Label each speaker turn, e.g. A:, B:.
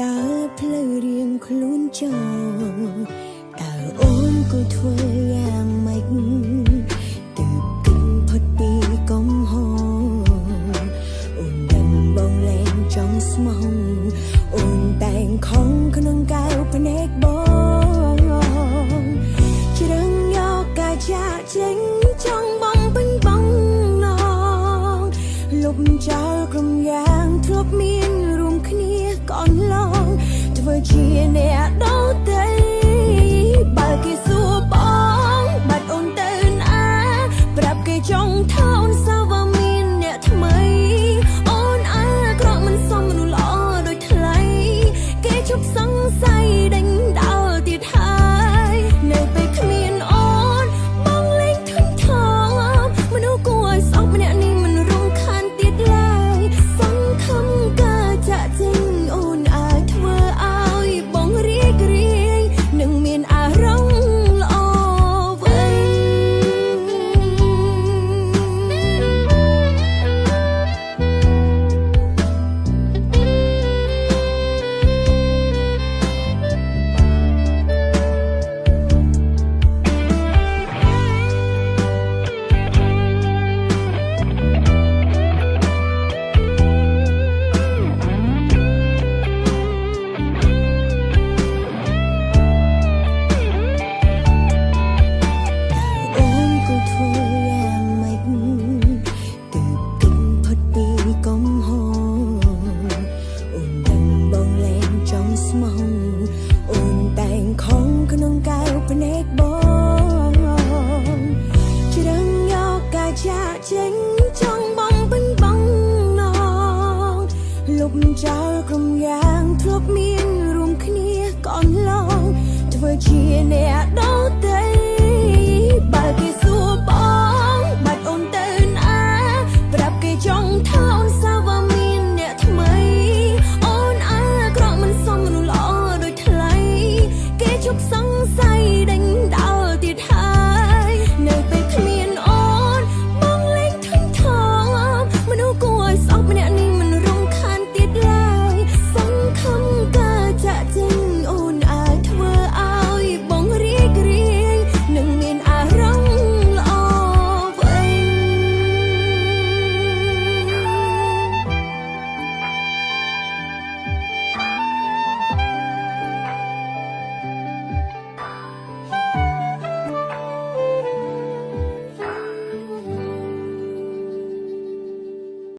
A: ដើរផ្លូវរៀងខ្លួនចោលតើអូនក៏ធ្វើយ៉ាងម៉េចទើបគិតផុតពីកំហុសអូនដឹងបងលែងចង់ស្មោះអូនតែងខំក្នុងកៅភ្នែកបងជ្រឹងយកកាចាចេញចង់បងពេញបងណងលុបចោលក្រុមយ៉ាងធ្លាប់មានរួមគ្នាកនឡងធ្វើជាអ្នកដល់ទៅបើគេសួរបងបាត់អូនទៅណាប្រាប់គេចង់ថោនសាវមានអ្នកថ្មីអូនអាក្រក់មិនសមមនុស្សល្អដូចថ្លៃគេជប់សង្ស័យដេញដោលទៀតហើយនៅពេលគ្មានអូនបងលេងធុញថងមនុស្សគួរឲ្យស្អប់ម្នាក់នេះមិនរំខានទៀតឡើយសង្ឃឹមការចាក់ចេញអូនអាចធ្វើឲ្យបងរីករាយនឹងមានអារម្មណ៍ល្អវិញ អូនក៏ធ្វើយ៉ាងម៉េចទើបគិតផុតពីកំហុសអូនដឹងបងលែងចង់ស្មោះអូនតែងខំក្នុងកៅភ្នែកបងជ្រឹងយកកាចាចេញចង់បងពេញបងណងលុបចោលក្រុមយ៉ាងធ្លាប់មានរួមគ្នាកនឡងធ្វើជាអ្នកដល់ទៅ